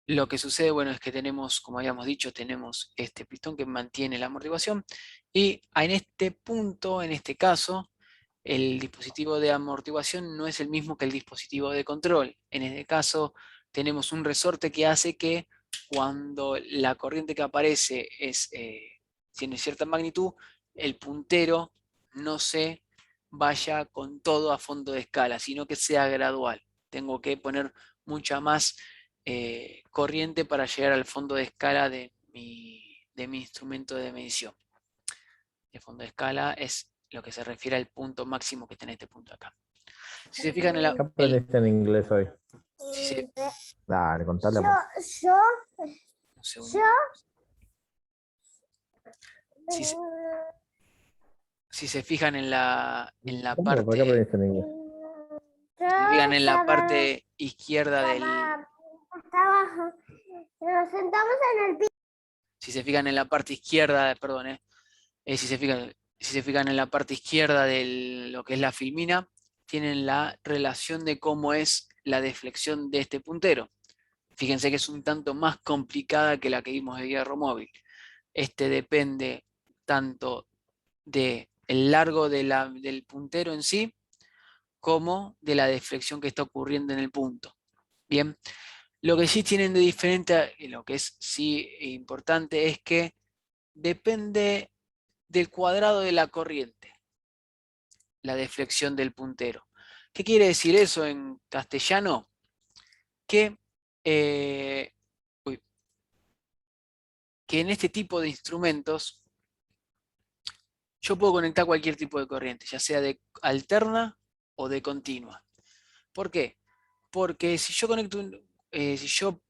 Lo que sucede, bueno, es que tenemos, como habíamos dicho, tenemos este pistón que mantiene la amortiguación y en este punto, en este caso, el dispositivo de amortiguación no es el mismo que el dispositivo de control. En este caso, tenemos un resorte que hace que cuando la corriente que aparece tiene cierta magnitud, el puntero no se vaya con todo a fondo de escala, sino que sea gradual. Tengo que poner mucha más corriente para llegar al fondo de escala de mi instrumento de medición. El fondo de escala es lo que se refiere al punto máximo que está en este punto acá. Si se fijan en ¿Qué aprendiste en inglés hoy? si se, Dale, contale. un segundo. Si se, si se fijan en la ¿Cómo? ¿Para qué parte, aprendiste en inglés? si se fijan en la parte izquierda del, Nos sentamos en el piso. si se fijan en la parte izquierda, perdón, si se fijan en la parte izquierda de lo que es la filmina, tienen la relación de cómo es la deflexión de este puntero. Fíjense que es un tanto más complicada que la que vimos de hierro móvil. Este depende tanto del largo del puntero en sí, como de la deflexión que está ocurriendo en el punto. Bien, lo que sí tienen de diferente, y lo que es sí importante, es que depende del cuadrado de la corriente, la deflexión del puntero. ¿Qué quiere decir eso en castellano? Que, eh, que en este tipo de instrumentos yo puedo conectar cualquier tipo de corriente, ya sea de alterna o de continua. ¿Por qué? Porque si yo si yo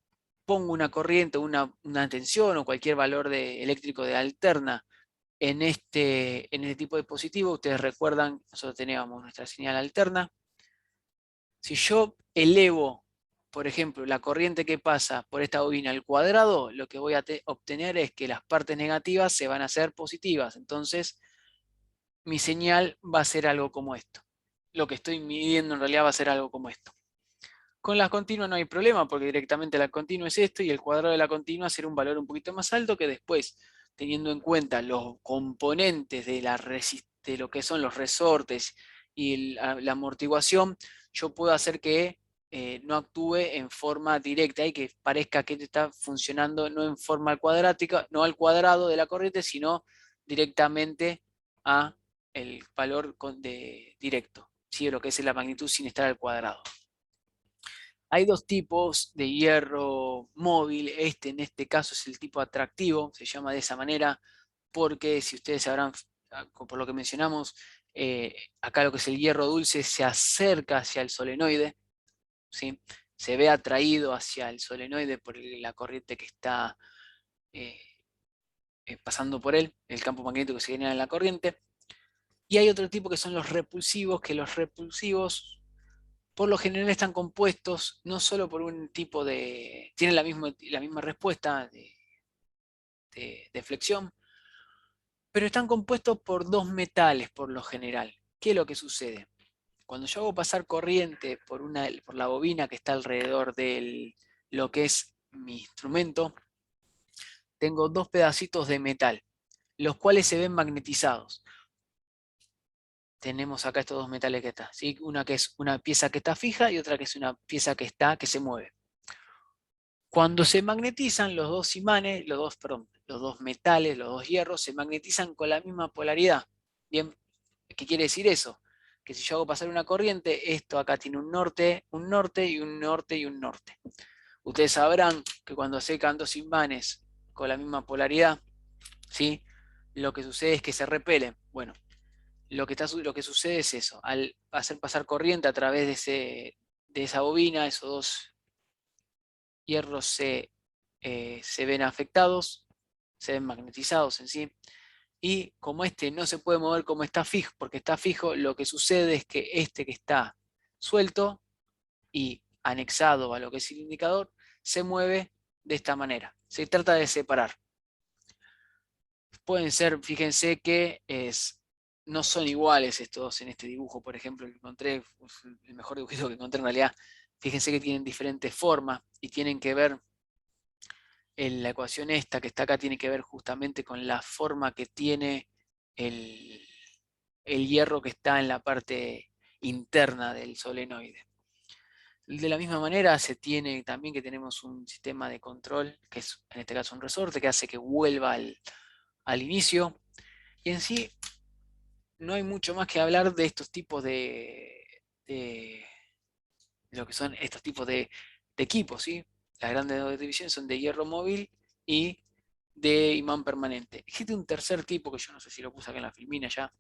pongo una corriente, una tensión o cualquier valor eléctrico de alterna en este tipo de dispositivo, ustedes recuerdan, nosotros teníamos nuestra señal alterna. Si yo elevo, por ejemplo, la corriente que pasa por esta bobina al cuadrado, lo que voy a obtener es que las partes negativas se van a hacer positivas. Entonces, mi señal va a ser algo como esto. Lo que estoy midiendo en realidad va a ser algo como esto. Con las continuas no hay problema porque directamente la continua es esto y el cuadrado de la continua será un valor un poquito más alto que después, teniendo en cuenta los componentes de lo que son los resortes y la amortiguación, yo puedo hacer que no actúe en forma directa y que parezca que está funcionando no en forma cuadrática, no al cuadrado de la corriente, sino directamente a el valor directo, ¿sí? De lo que es la magnitud sin estar al cuadrado. Hay dos tipos de hierro móvil. En este caso es el tipo atractivo, se llama de esa manera, porque si ustedes sabrán, por lo que mencionamos, acá lo que es el hierro dulce se acerca hacia el solenoide, ¿sí? Se ve atraído hacia el solenoide por la corriente que está eh, pasando por él, el campo magnético que se genera en la corriente. Y hay otro tipo que son los repulsivos, que los repulsivos por lo general están compuestos no solo por un tipo de... tienen la misma respuesta de flexión, pero están compuestos por dos metales por lo general. ¿Qué es lo que sucede? Cuando yo hago pasar corriente por la bobina que está alrededor de lo que es mi instrumento, tengo dos pedacitos de metal, los cuales se ven magnetizados. Tenemos acá estos dos metales que están, ¿sí? Una que es una pieza que está fija y otra que es una pieza que se mueve. Cuando se magnetizan los dos imanes, los dos metales, los dos hierros, se magnetizan con la misma polaridad. Bien, ¿qué quiere decir eso? Que si yo hago pasar una corriente, esto acá tiene un norte y un norte y un norte. Ustedes sabrán que cuando secan dos imanes con la misma polaridad, ¿sí? Lo que sucede es que se repelen. Bueno, lo que sucede es eso. Al hacer pasar corriente a través de esa bobina, esos dos hierros se ven afectados, se ven magnetizados en sí. Y como este no se puede mover como está fijo, porque está fijo, lo que sucede es que este que está suelto y anexado a lo que es el indicador, se mueve de esta manera. Se trata de separar. Pueden ser, fíjense que no son iguales estos en este dibujo, por ejemplo, que encontré, el mejor dibujito que encontré en realidad. Fíjense que tienen diferentes formas y tienen que ver la ecuación esta que está acá tiene que ver justamente con la forma que tiene el hierro que está en la parte interna del solenoide. De la misma manera se tiene también que tenemos un sistema de control, que es en este caso un resorte, que hace que vuelva al inicio. Y en sí no hay mucho más que hablar de estos tipos de lo que son estos tipos de equipos, ¿sí? Las grandes divisiones son de hierro móvil y de imán permanente. Existe un tercer tipo, que yo no sé si lo puse acá en la filmina ya,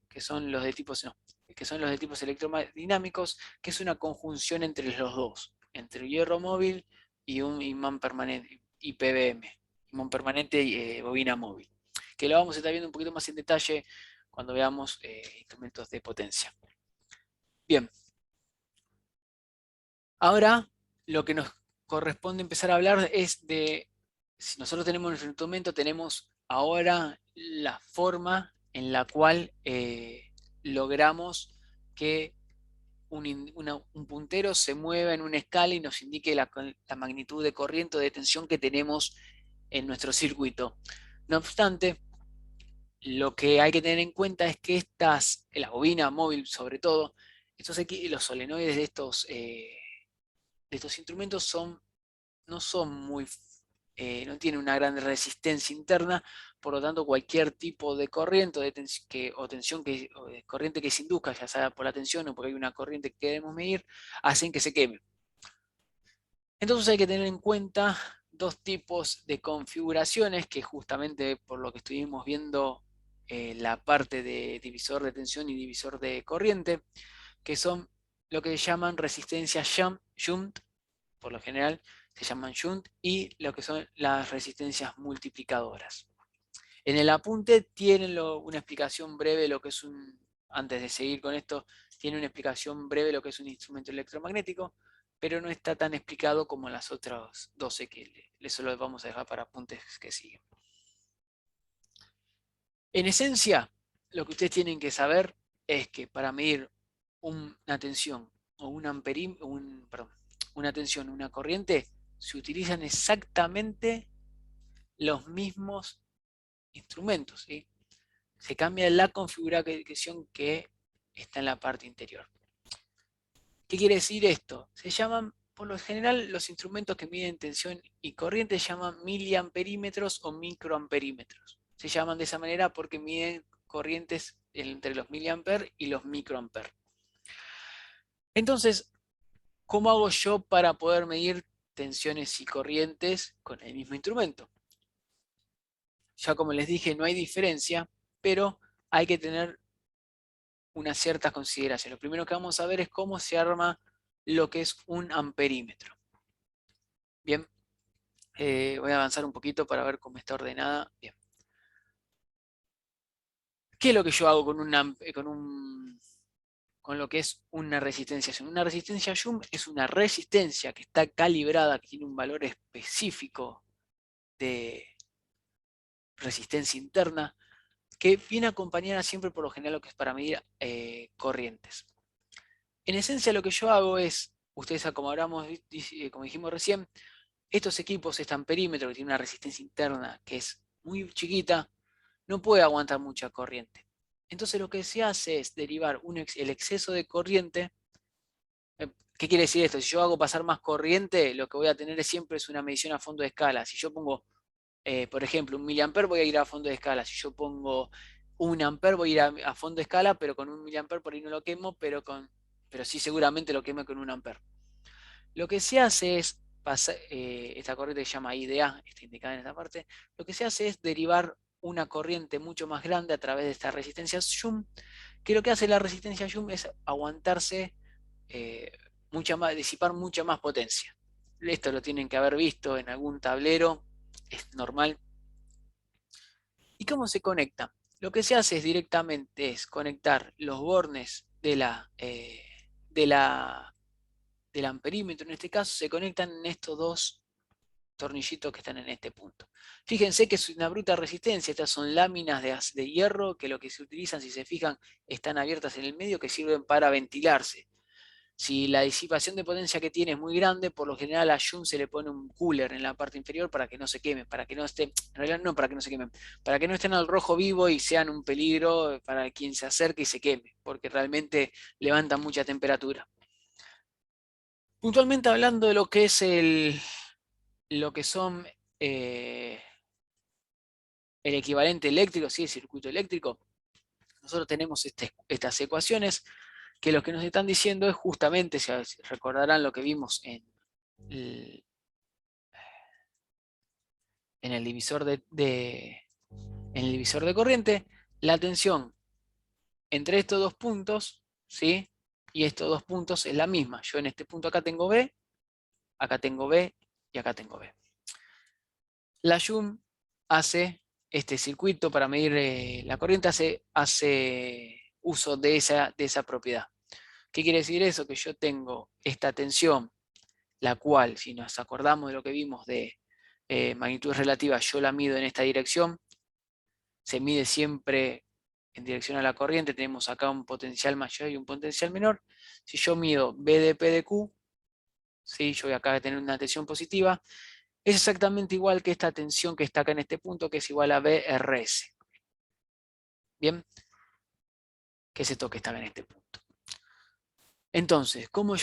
que son los de tipos, no, que son los de tipos electrodinámicos, que es una conjunción entre los dos, entre hierro móvil y un imán permanente, IPBM, imán permanente y bobina móvil, que lo vamos a estar viendo un poquito más en detalle cuando veamos instrumentos de potencia. Bien, ahora lo que nos corresponde empezar a hablar es de, si nosotros tenemos nuestro instrumento, tenemos ahora la forma en la cual logramos que un puntero se mueva en una escala y nos indique la magnitud de corriente o de tensión que tenemos en nuestro circuito. No obstante, lo que hay que tener en cuenta es que la bobina móvil sobre todo, los solenoides de estos instrumentos no son no tienen una gran resistencia interna, por lo tanto cualquier tipo de corriente o tensión o de corriente que se induzca, ya sea por la tensión o porque hay una corriente que queremos medir, hacen que se queme. Entonces hay que tener en cuenta dos tipos de configuraciones que justamente por lo que estuvimos viendo la parte de divisor de tensión y divisor de corriente, que son lo que llaman resistencia shunt, por lo general se llaman shunt, y lo que son las resistencias multiplicadoras. En el apunte tienen una explicación breve, antes de seguir con esto, tiene una explicación breve lo que es un instrumento electromagnético, pero no está tan explicado como las otras 12 que eso lo vamos a dejar para apuntes que siguen. En esencia, lo que ustedes tienen que saber es que para medir una tensión o una tensión, una corriente, se utilizan exactamente los mismos instrumentos, ¿sí? Se cambia la configuración que está en la parte interior. ¿Qué quiere decir esto? Se llaman, por lo general, los instrumentos que miden tensión y corriente se llaman miliamperímetros o microamperímetros. Se llaman de esa manera porque miden corrientes entre los miliamper y los microamper. Entonces, ¿cómo hago yo para poder medir tensiones y corrientes con el mismo instrumento? Ya como les dije, no hay diferencia, pero hay que tener unas ciertas consideraciones. Lo primero que vamos a ver es cómo se arma lo que es un amperímetro. Bien, voy a avanzar un poquito para ver cómo está ordenada. Bien. ¿Qué es lo que yo hago con lo que es una resistencia Shunt? Una resistencia Shunt es una resistencia que está calibrada, que tiene un valor específico de resistencia interna, que viene acompañada siempre por lo general lo que es para medir corrientes. En esencia lo que yo hago es, ustedes como como dijimos recién, estos equipos, este amperímetro que tiene una resistencia interna que es muy chiquita, no puede aguantar mucha corriente. Entonces lo que se hace es derivar el exceso de corriente. ¿Qué quiere decir esto? Si yo hago pasar más corriente, lo que voy a tener siempre es una medición a fondo de escala. Si yo pongo, por ejemplo, un miliamper, voy a ir a fondo de escala. Si yo pongo un amper, voy a ir a fondo de escala, pero con un miliamper por ahí no lo quemo, pero sí seguramente lo quemo con un amper. Lo que se hace es esta corriente que se llama IDA, está indicada en esta parte, lo que se hace es derivar una corriente mucho más grande a través de esta resistencia Shunt, que lo que hace la resistencia Shunt es aguantarse disipar mucha más potencia. Esto lo tienen que haber visto en algún tablero, es normal. ¿Y cómo se conecta? Lo que se hace es directamente conectar los bornes del amperímetro, en este caso, se conectan en estos dos tornillitos que están en este punto. Fíjense que es una bruta resistencia, estas son láminas de hierro que lo que se utilizan, si se fijan, están abiertas en el medio que sirven para ventilarse. Si la disipación de potencia que tiene es muy grande, por lo general a Joom se le pone un cooler en la parte inferior para que no se queme, para que no esté, en realidad no para que no se quemen, para que no estén al rojo vivo y sean un peligro para quien se acerque y se queme, porque realmente levantan mucha temperatura. Puntualmente hablando de lo que es lo que son el equivalente eléctrico, sí, el circuito eléctrico, nosotros tenemos estas ecuaciones que lo que nos están diciendo es justamente, si recordarán lo que vimos el, en el divisor en el divisor de corriente, la tensión entre estos dos puntos, ¿sí? Y estos dos puntos es la misma. Yo en este punto acá tengo B, acá tengo B y acá tengo B. La Joule hace este circuito para medir la corriente, hace uso de esa propiedad. ¿Qué quiere decir eso? Que yo tengo esta tensión, la cual, si nos acordamos de lo que vimos de magnitudes relativas, yo la mido en esta dirección, se mide siempre en dirección a la corriente, tenemos acá un potencial mayor y un potencial menor. Si yo mido B de P de Q, ¿sí? Yo voy acá a tener una tensión positiva, es exactamente igual que esta tensión que está acá en este punto, que es igual a BRS. ¿Bien? Que es esto que está en este punto. Entonces, ¿cómo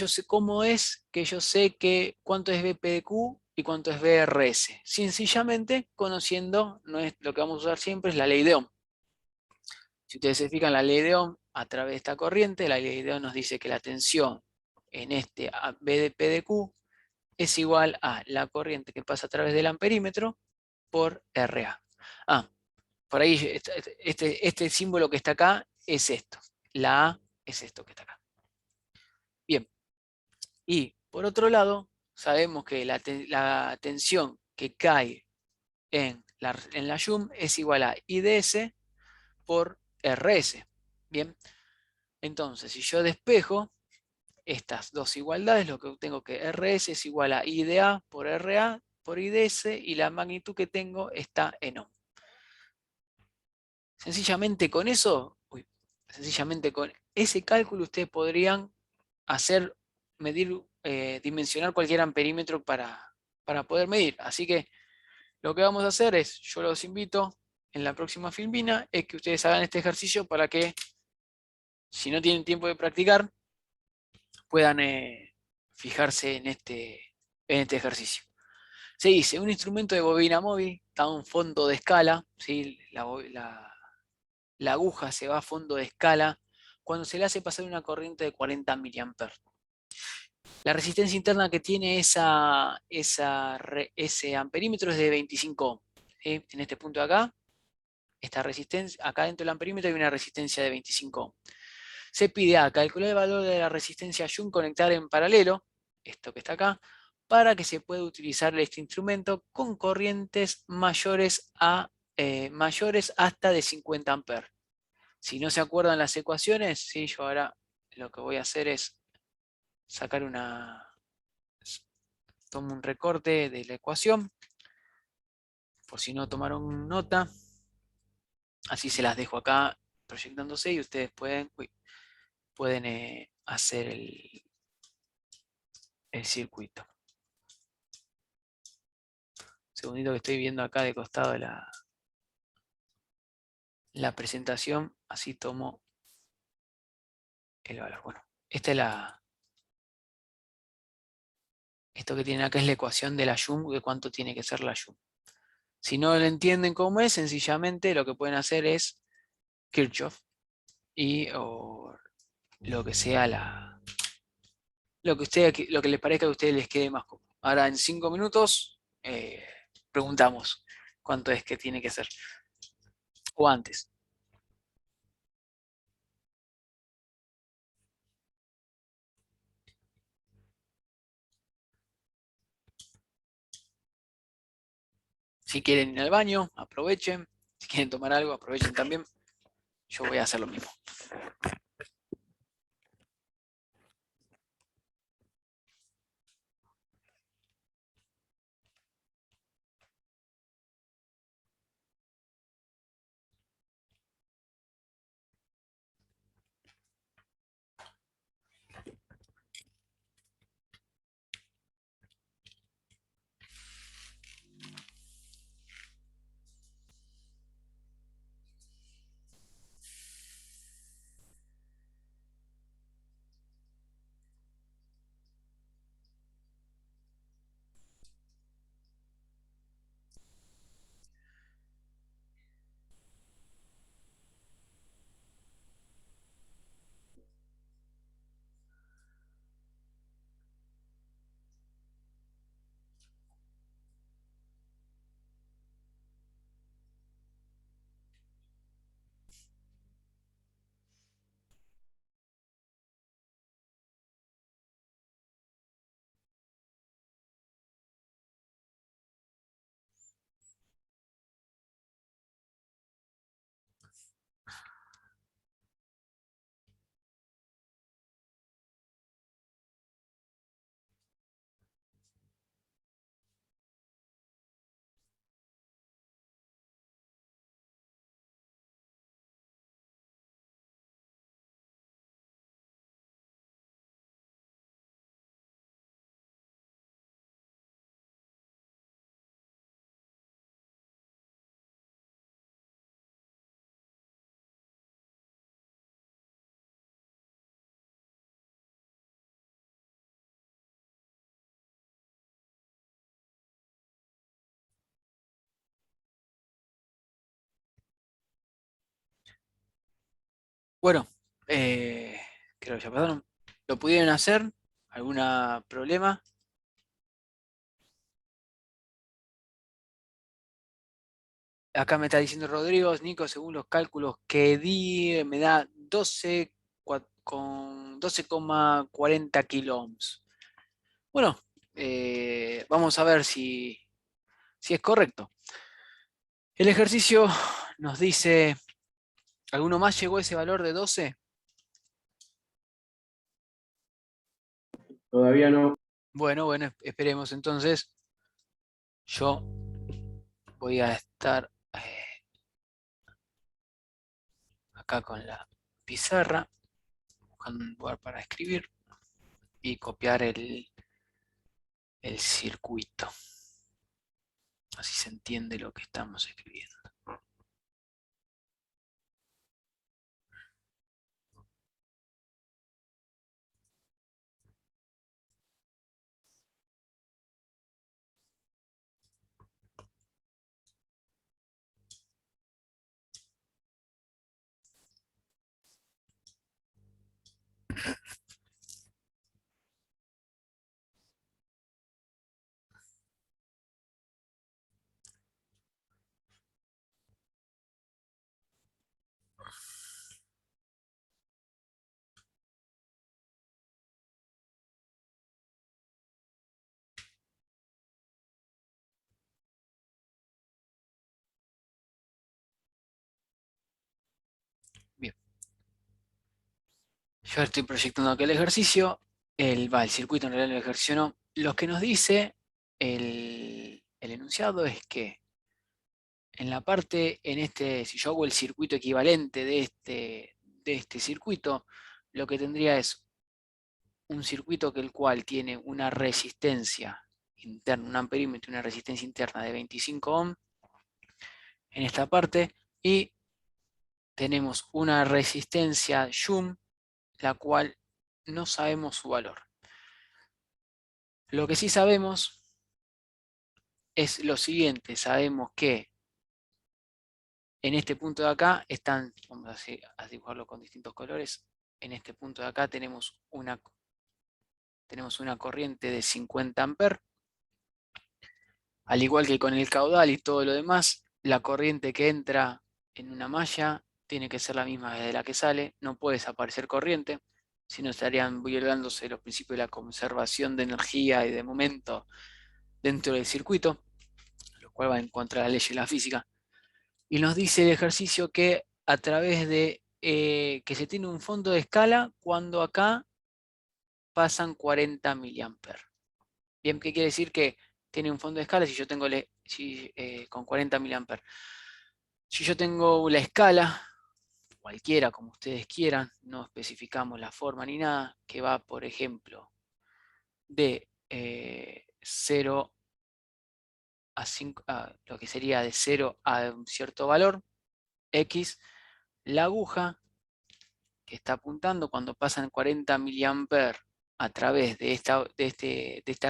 es que yo sé cuánto es BP de Q y cuánto es BRS? Sencillamente conociendo, no es lo que vamos a usar siempre, es la ley de Ohm. Si ustedes se fijan, la ley de Ohm a través de esta corriente, la ley de Ohm nos dice que la tensión en este BDP de Q es igual a la corriente que pasa a través del amperímetro por RA. Por ahí este símbolo que está acá es esto. La A es esto que está acá. Bien. Y por otro lado, sabemos que la tensión que cae en la Joule es igual a IDS por RS. Bien. Entonces, si yo despejo estas dos igualdades, lo que obtengo que RS es igual a IDA por RA por IDS y la magnitud que tengo está en Ohm. Sencillamente con eso, sencillamente con ese cálculo ustedes podrían medir, dimensionar cualquier amperímetro para poder medir. Así que lo que vamos a hacer es, yo los invito en la próxima filmina, es que ustedes hagan este ejercicio para que, si no tienen tiempo de practicar, puedan fijarse en este ejercicio. Se dice, un instrumento de bobina móvil está a un fondo de escala, ¿sí? La aguja se va a fondo de escala cuando se le hace pasar una corriente de 40 mA. La resistencia interna que tiene ese amperímetro es de 25 ohm. ¿Sí? En este punto de acá, esta resistencia, acá dentro del amperímetro hay una resistencia de 25 ohm. Se pide a calcular el valor de la resistencia Joule, conectar en paralelo, esto que está acá, para que se pueda utilizar este instrumento con corrientes mayores hasta de 50 amperes. Si no se acuerdan las ecuaciones, ¿sí? Yo ahora lo que voy a hacer es sacar tomo un recorte de la ecuación, por si no tomaron nota, así se las dejo acá proyectándose y ustedes pueden hacer el circuito. Un segundito que estoy viendo acá de costado la presentación, así tomo el valor. Bueno, esto que tienen acá es la ecuación de la Joule, de cuánto tiene que ser la Joule. Si no lo entienden cómo es, sencillamente lo que pueden hacer es Kirchhoff o lo que sea lo que les parezca que a ustedes les quede más cómodo. Ahora en 5 minutos preguntamos cuánto es que tiene que ser. O antes. Si quieren ir al baño, aprovechen. Si quieren tomar algo, aprovechen también. Yo voy a hacer lo mismo. Bueno, creo que ya pasaron. ¿Lo pudieron hacer? ¿Algún problema? Acá me está diciendo Rodrigo, Nico, según los cálculos que di, me da 12 con 12,40 kilo ohms. Bueno, vamos a ver si es correcto. El ejercicio nos dice, ¿alguno más llegó a ese valor de 12? Todavía no. Bueno, esperemos entonces. Yo voy a estar acá con la pizarra, buscando un lugar para escribir y copiar el circuito. Así se entiende lo que estamos escribiendo. Bien, yo estoy proyectando aquel ejercicio, el circuito en realidad el ejercicio no. Lo que nos dice el enunciado es que en la parte, si yo hago el circuito equivalente de este circuito, lo que tendría es un circuito el cual tiene una resistencia interna, un amperímetro y una resistencia interna de 25 ohm en esta parte, y tenemos una resistencia Joule, la cual no sabemos su valor. Lo que sí sabemos es lo siguiente, sabemos que en este punto de acá están, vamos a dibujarlo con distintos colores, en este punto de acá tenemos una corriente de 50 amperes, al igual que con el caudal y todo lo demás, la corriente que entra en una malla tiene que ser la misma de la que sale, no puede desaparecer corriente, si no estarían violándose los principios de la conservación de energía y de momento dentro del circuito, lo cual va en contra de la ley de la física. Y nos dice el ejercicio que a través de que se tiene un fondo de escala cuando acá pasan 40 miliamperes. Bien, ¿qué quiere decir? Que tiene un fondo de escala si yo tengo con 40 miliamperes. Si yo tengo la escala, cualquiera como ustedes quieran, no especificamos la forma ni nada, que va, por ejemplo, de 0 a 5, lo que sería de 0 a un cierto valor, X, la aguja que está apuntando cuando pasan 40 miliamperes a través de esta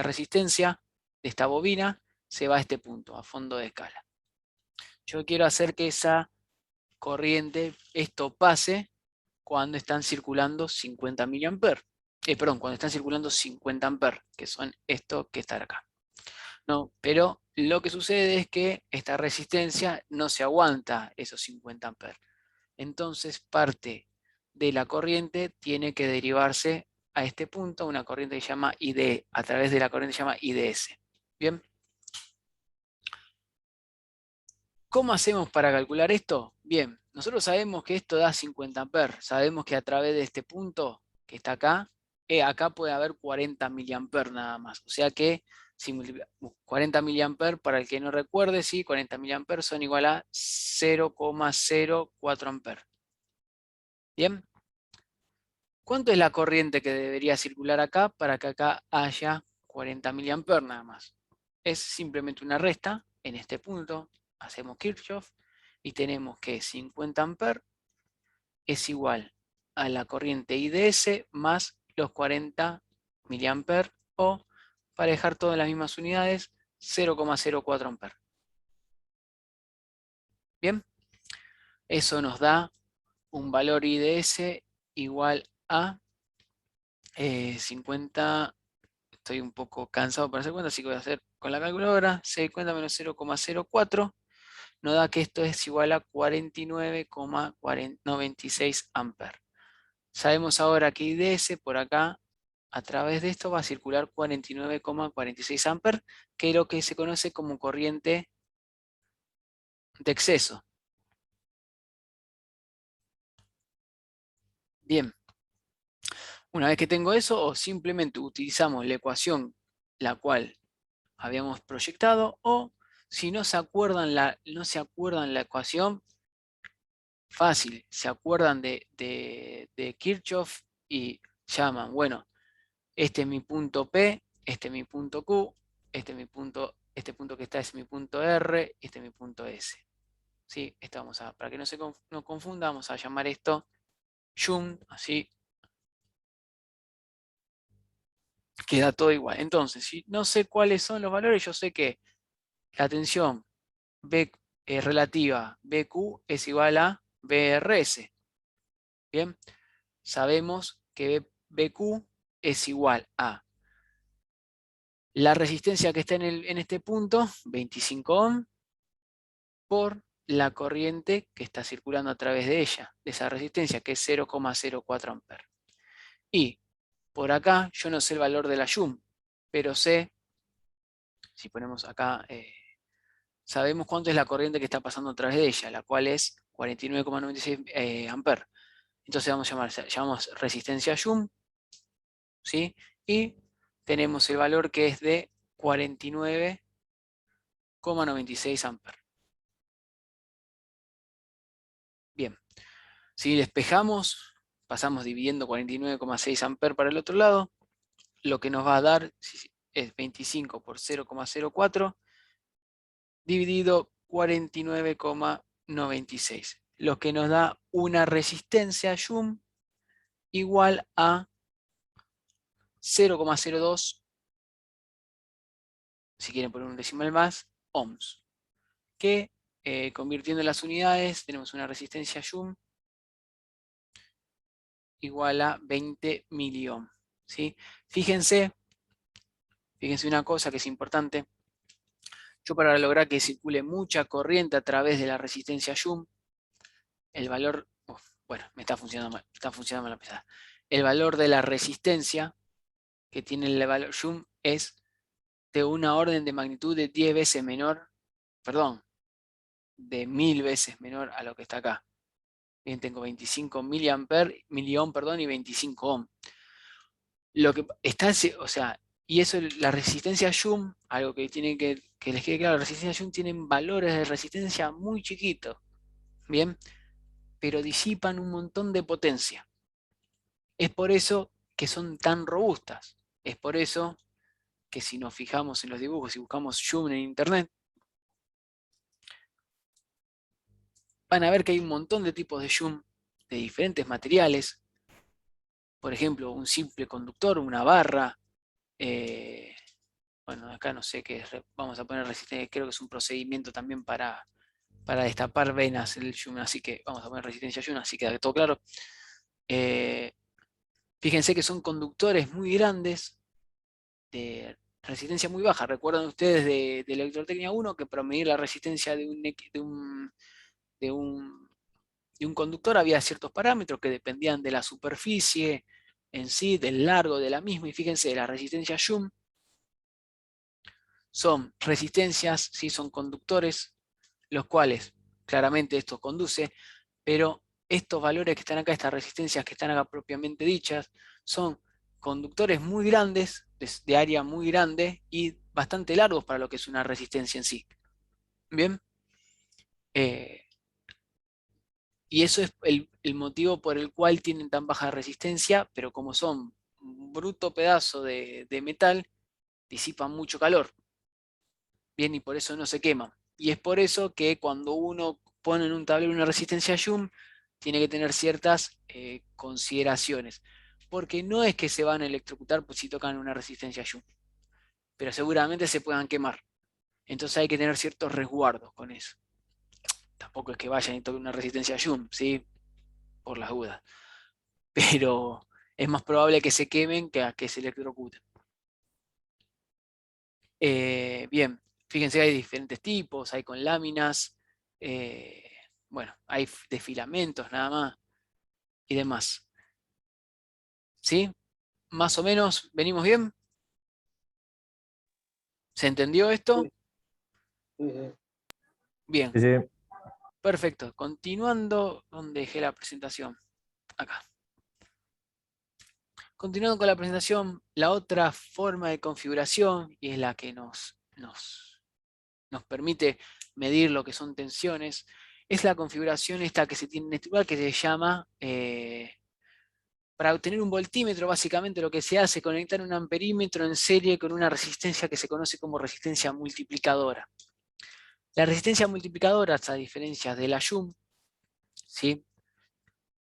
resistencia, de esta bobina, se va a este punto, a fondo de escala. Yo quiero hacer que esa corriente, esto pase cuando están circulando 50 miliamperes. Perdón, cuando están circulando 50 amperes, que son esto que está acá. No, pero lo que sucede es que esta resistencia no se aguanta esos 50 amperes. Entonces parte de la corriente tiene que derivarse a este punto, una corriente que se llama ID, a través de la corriente que se llama IDS. Bien. ¿Cómo hacemos para calcular esto? Bien, nosotros sabemos que esto da 50 amperes, sabemos que a través de este punto que está acá, acá puede haber 40 miliamperes nada más. O sea que 40 miliamperes, para el que no recuerde, sí, 40 miliamperes son igual a 0,04 amperes. Bien. ¿Cuánto es la corriente que debería circular acá para que acá haya 40 miliamperes nada más? Es simplemente una resta en este punto, hacemos Kirchhoff y tenemos que 50 amperes es igual a la corriente IDS más los 40 miliamperes o, para dejar todo en las mismas unidades, 0,04 amperes. Bien, eso nos da un valor IDS igual a 50, estoy un poco cansado para hacer cuenta, así que voy a hacer con la calculadora, 650 menos 0,04, nos da que esto es igual a 49,96 amperes. Sabemos ahora que IDS por acá, a través de esto va a circular 49,46 amperes, que es lo que se conoce como corriente de exceso. Bien, una vez que tengo eso, o simplemente utilizamos la ecuación la cual habíamos proyectado, o si no se acuerdan la ecuación, fácil, se acuerdan de Kirchhoff y llaman, bueno, este es mi punto P, este es mi punto Q, este punto que está es mi punto R, este es mi punto S. ¿Sí? Esto para que no confunda, vamos a llamar esto Shunt, así queda todo igual. Entonces, si no sé cuáles son los valores, yo sé que la tensión B, relativa BQ es igual a BRS. Bien, sabemos que BQ es igual a la resistencia que está en este punto, 25 ohm, por la corriente que está circulando a través de ella, de esa resistencia, que es 0,04 amperes. Y por acá yo no sé el valor de la Joule, pero sé, si ponemos acá, sabemos cuánto es la corriente que está pasando a través de ella, la cual es 49,96 amperes. Entonces llamamos resistencia Joule, ¿sí? Y tenemos el valor que es de 49,96 amperes. Bien, si despejamos, pasamos dividiendo 49,6 amperes para el otro lado, lo que nos va a dar es 25 por 0,04 dividido 49,96, lo que nos da una resistencia Joule igual a 0,02, si quieren poner un decimal más, ohms, que convirtiendo las unidades tenemos una resistencia Joule igual a 20 miliohms. ¿Sí? Fíjense una cosa que es importante. Yo para lograr que circule mucha corriente a través de la resistencia Joule, el valor, bueno, me está funcionando mal la pesada. El valor de la resistencia que tiene el valor Joule es de una orden de magnitud de 10 veces menor, perdón, de 1000 veces menor a lo que está acá. Bien, tengo 25 miliohm, perdón, y 25 ohm. Lo que está, o sea, y eso, la resistencia Joule, algo que tiene que les quede claro, la resistencia Joule tienen valores de resistencia muy chiquitos, bien, pero disipan un montón de potencia. Es por eso que son tan robustas. Es por eso que si nos fijamos en los dibujos y buscamos Joule en internet, van a ver que hay un montón de tipos de Joule de diferentes materiales. Por ejemplo, un simple conductor, una barra. Bueno, acá no sé qué es. Vamos a poner resistencia. Creo que es un procedimiento también para destapar venas el Joule. Así que vamos a poner resistencia Joule, así queda todo claro. Fíjense que son conductores muy grandes de resistencia muy baja. ¿Recuerdan ustedes de Electrotecnia 1 que para medir la resistencia de un de un conductor había ciertos parámetros que dependían de la superficie en sí, del largo de la misma? Y fíjense, la resistencia Joule son resistencias, ¿sí? Son conductores, los cuales claramente esto conduce, pero estos valores que están acá, estas resistencias que están acá propiamente dichas, son conductores muy grandes, de área muy grande y bastante largos para lo que es una resistencia en sí. Bien. Eh, Y eso es el motivo por el cual tienen tan baja resistencia, pero como son un bruto pedazo de metal, disipan mucho calor. Bien, y por eso no se queman. Y es por eso que cuando uno pone en un tablero una resistencia Joule, tiene que tener ciertas consideraciones. Porque no es que se van a electrocutar pues, si tocan una resistencia Joule, pero seguramente se puedan quemar. Entonces hay que tener ciertos resguardos con eso. Tampoco es que vayan y toquen una resistencia Joule, ¿sí? por las dudas. Pero es más probable que se quemen que a que se electrocuten. Bien, fíjense que hay diferentes tipos, hay con láminas, bueno, hay de filamentos nada más y demás. ¿Sí? Más o menos, ¿venimos bien? ¿Se entendió esto? Sí, sí, sí. Bien, Sí, sí. perfecto. Continuando, donde dejé la presentación. Acá. Continuando con la presentación, la otra forma de configuración, y es la que nos permite medir lo que son tensiones, es la configuración esta que se tiene en este lugar que se llama, para obtener un voltímetro, básicamente lo que se hace es conectar un amperímetro en serie con una resistencia que se conoce como resistencia multiplicadora. La resistencia multiplicadora, a diferencia de la SHUM, ¿sí?,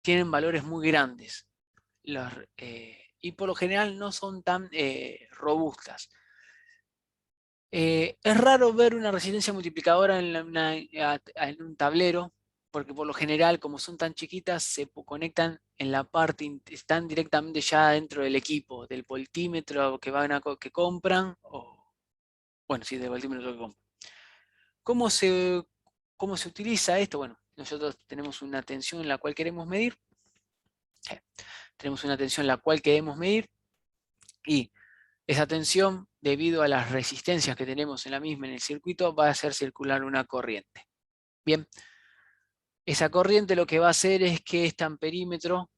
tienen valores muy grandes y por lo general no son tan robustas. Es raro ver una resistencia multiplicadora en un tablero, porque por lo general, como son tan chiquitas, se conectan en la parte, están directamente ya dentro del equipo, del voltímetro que compran, o bueno, sí, del voltímetro que compran. ¿Cómo se utiliza esto? Bueno, nosotros tenemos una tensión en la cual queremos medir. Tenemos una tensión en la cual queremos medir y esa tensión, debido a las resistencias que tenemos en la misma en el circuito, va a hacer circular una corriente. Bien, esa corriente lo que va a hacer es que este amperímetro,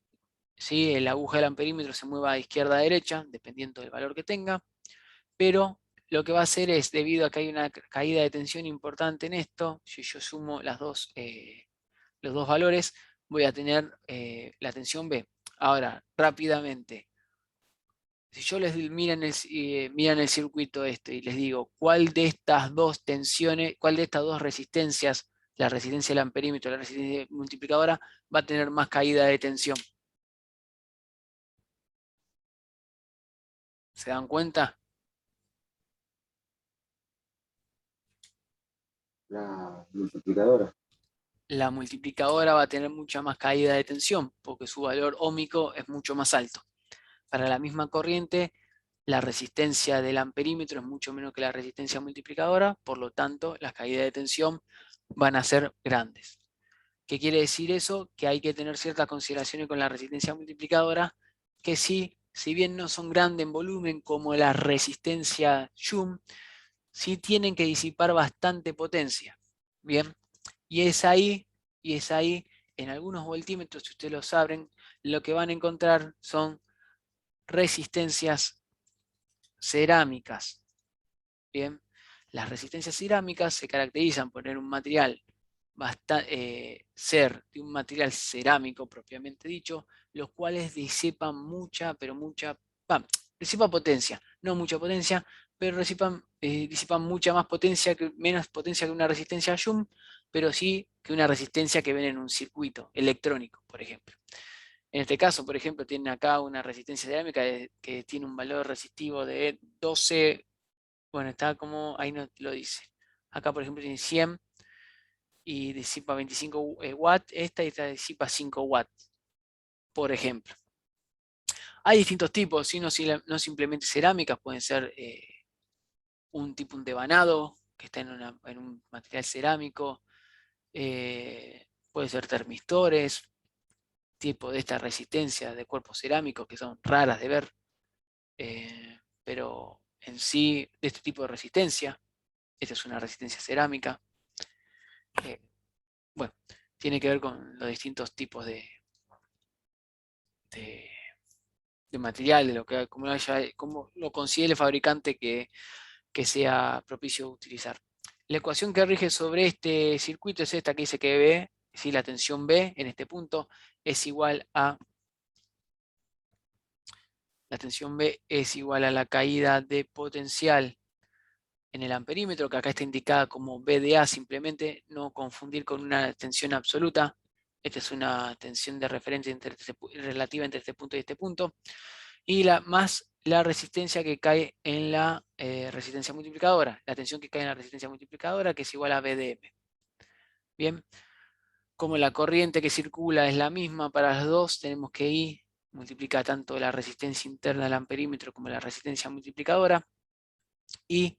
¿sí?, la aguja del amperímetro se mueva de izquierda a derecha, dependiendo del valor que tenga, pero lo que va a hacer es, debido a que hay una caída de tensión importante en esto, si yo sumo los dos valores, voy a tener la tensión B. Ahora, rápidamente, si yo les miran el circuito este y les digo cuál de estas dos tensiones, cuál de estas dos resistencias, la resistencia del amperímetro y la resistencia multiplicadora, va a tener más caída de tensión. ¿Se dan cuenta? La multiplicadora. La multiplicadora va a tener mucha más caída de tensión porque su valor óhmico es mucho más alto. Para la misma corriente, la resistencia del amperímetro es mucho menos que la resistencia multiplicadora, por lo tanto, las caídas de tensión van a ser grandes. ¿Qué quiere decir eso? Que hay que tener ciertas consideraciones con la resistencia multiplicadora, que sí, si bien no son grandes en volumen como la resistencia SHUM, sí tienen que disipar bastante potencia. Bien, y es ahí, en algunos voltímetros, si ustedes lo saben, lo que van a encontrar son resistencias cerámicas. Bien, las resistencias cerámicas se caracterizan por tener un material ser de un material cerámico propiamente dicho, los cuales disipan disipan potencia, no mucha potencia, pero disipan mucha más potencia, menos potencia que una resistencia SHUM, pero sí que una resistencia que ven en un circuito electrónico, por ejemplo. En este caso, por ejemplo, tienen acá una resistencia cerámica que tiene un valor resistivo de 12, bueno, está como, ahí no lo dice. Acá, por ejemplo, tiene 100 y disipa 25 watts, esta disipa 5 watts, por ejemplo. Hay distintos tipos, ¿sí? No simplemente cerámicas, pueden ser un tipo, un devanado, que está en un material cerámico, puede ser termistores, tipo de esta resistencia de cuerpos cerámicos que son raras de ver, pero en sí, de este tipo de resistencia, esta es una resistencia cerámica. Bueno, tiene que ver con los distintos tipos de, de material, de lo que, como lo considere el fabricante que sea propicio utilizar. La ecuación que rige sobre este circuito es esta que dice que B, si la tensión B en este punto es igual a, la tensión B es igual a la caída de potencial en el amperímetro, que acá está indicada como BDA simplemente, no confundir con una tensión absoluta. Esta es una tensión de referencia relativa entre este punto y este punto. Y más la resistencia que cae en la resistencia multiplicadora, la tensión que cae en la resistencia multiplicadora, que es igual a BDM. Bien, Como la corriente que circula es la misma para las dos, tenemos que I multiplica tanto la resistencia interna del amperímetro como la resistencia multiplicadora. Y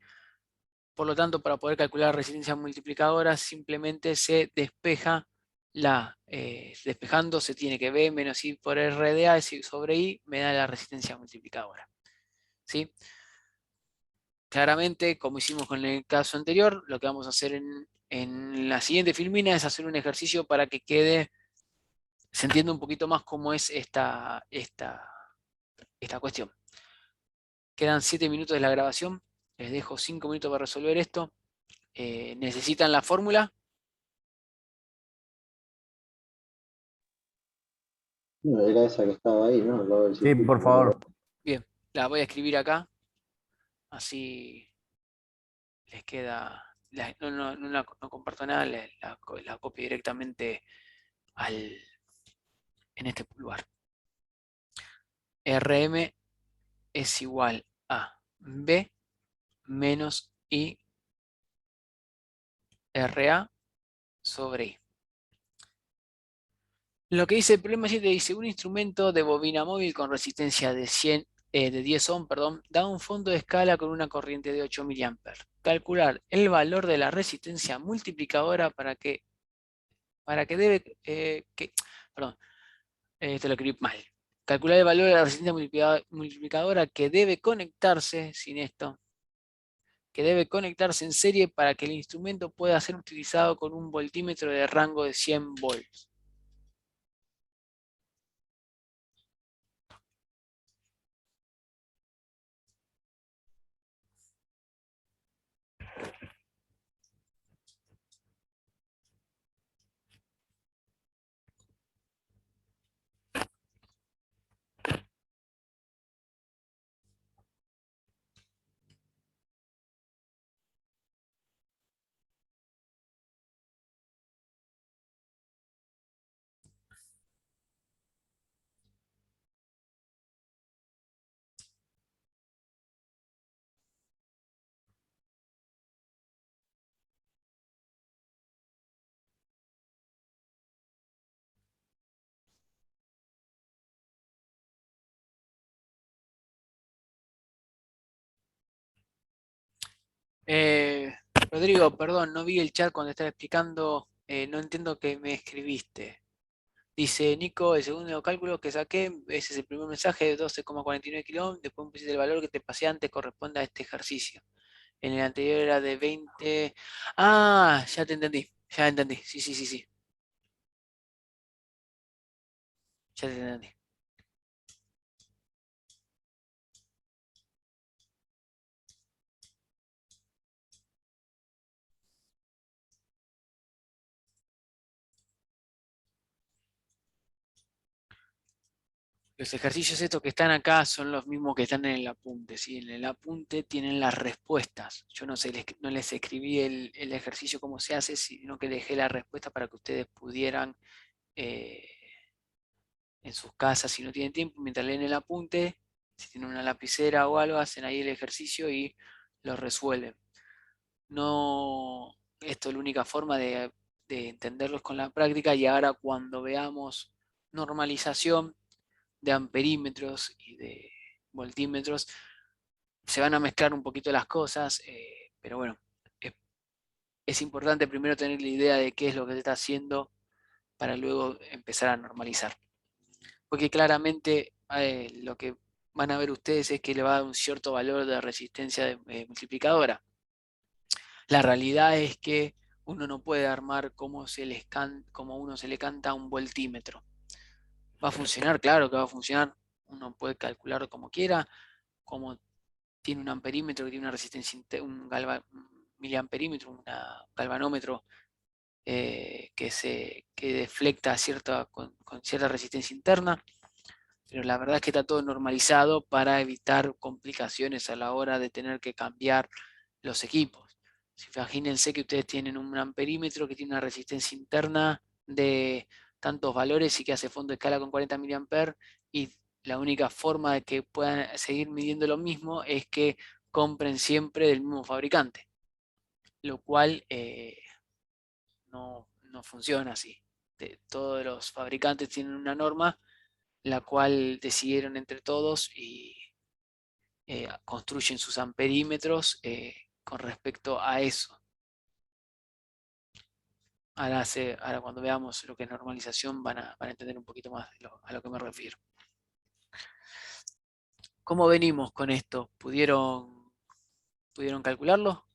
por lo tanto, para poder calcular la resistencia multiplicadora, simplemente se despeja despejando se tiene que B menos I por R de A sobre I me da la resistencia multiplicadora. ¿Sí? Claramente, como hicimos con el caso anterior, lo que vamos a hacer en la siguiente filmina es hacer un ejercicio para que se entienda un poquito más cómo es esta cuestión. Quedan 7 minutos de la grabación, les dejo 5 minutos para resolver esto. ¿Necesitan la fórmula? No, era esa que estaba ahí, ¿no? Al lado del Sí, circuito. por favor. Bien, la voy a escribir acá, así les queda, no comparto nada, la copio directamente en este lugar. RM es igual a B menos I RA sobre I. Lo que dice el problema 7 dice, un instrumento de bobina móvil con resistencia de 10 ohm, perdón, da un fondo de escala con una corriente de 8 mA. Calcular el valor de la resistencia multiplicadora perdón, esto lo escribí mal. Calcular el valor de la resistencia multiplicadora que debe conectarse, sin esto, que debe conectarse en serie para que el instrumento pueda ser utilizado con un voltímetro de rango de 100 volts. Rodrigo, perdón, no vi el chat cuando estaba explicando, no entiendo qué me escribiste. Dice Nico, el segundo cálculo que saqué, ese es el primer mensaje de 12,49 kilo, después me pusiste el valor que te pasé antes corresponde a este ejercicio. En el anterior era de 20. Ah, ya entendí, sí, sí, sí, sí, ya te entendí. Los ejercicios estos que están acá son los mismos que están en el apunte, ¿sí? En el apunte tienen las respuestas. Yo no les escribí el ejercicio cómo se hace, sino que dejé la respuesta para que ustedes pudieran eh, en sus casas, si no tienen tiempo, mientras leen el apunte, si tienen una lapicera o algo, hacen ahí el ejercicio y lo resuelven. No, esto es la única forma de entenderlos con la práctica, y ahora cuando veamos normalización de amperímetros y de voltímetros, se van a mezclar un poquito las cosas, pero bueno, es importante primero tener la idea de qué es lo que se está haciendo para luego empezar a normalizar. Porque claramente lo que van a ver ustedes es que le va a dar un cierto valor de resistencia multiplicadora. La realidad es que uno no puede armar como uno se le canta un voltímetro. Va a funcionar, claro que va a funcionar. Uno puede calcularlo como quiera, como tiene un amperímetro que tiene una resistencia, un miliamperímetro, un galvanómetro que deflecta con cierta resistencia interna, pero la verdad es que está todo normalizado para evitar complicaciones a la hora de tener que cambiar los equipos. Imagínense que ustedes tienen un amperímetro que tiene una resistencia interna de tantos valores y que hace fondo de escala con 40 mA, y la única forma de que puedan seguir midiendo lo mismo es que compren siempre del mismo fabricante, lo cual no funciona así. todos los fabricantes tienen una norma, la cual decidieron entre todos y construyen sus amperímetros con respecto a eso. Ahora cuando veamos lo que es normalización van a entender un poquito más a lo que me refiero. ¿Cómo venimos con esto? ¿Pudieron calcularlo?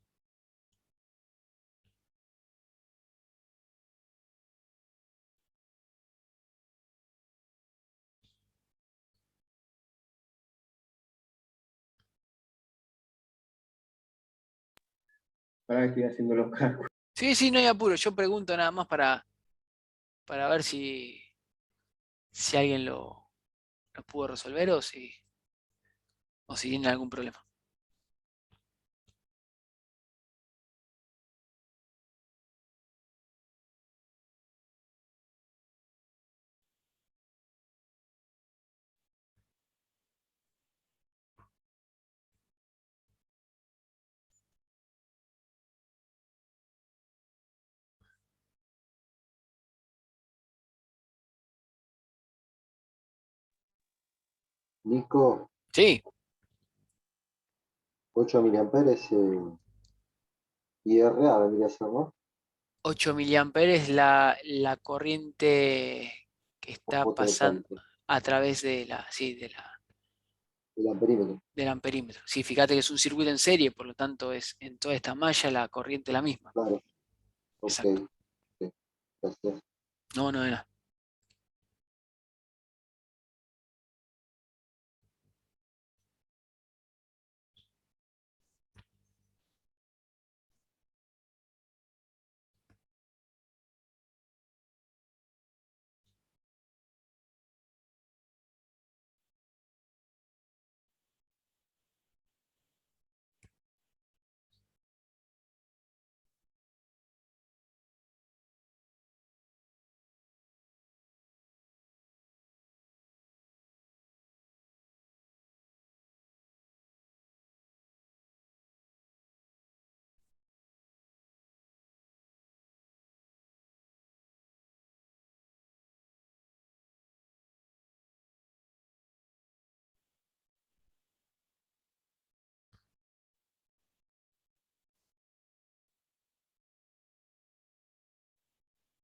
Ahora estoy haciendo los cálculos. Sí, sí, no hay apuro. Yo pregunto nada más para ver si alguien lo pudo resolver o si tiene algún problema. Nico, Sí, 8 miliamperes IRA vendría a ser, ¿no? 8 miliamperes es la corriente que está Ojo pasando total, a través de sí, el amperímetro. del amperímetro. Sí, fíjate que es un circuito en serie, por lo tanto es en toda esta malla la corriente es la misma. Claro, ok. Exacto. Ok, gracias. No, no era.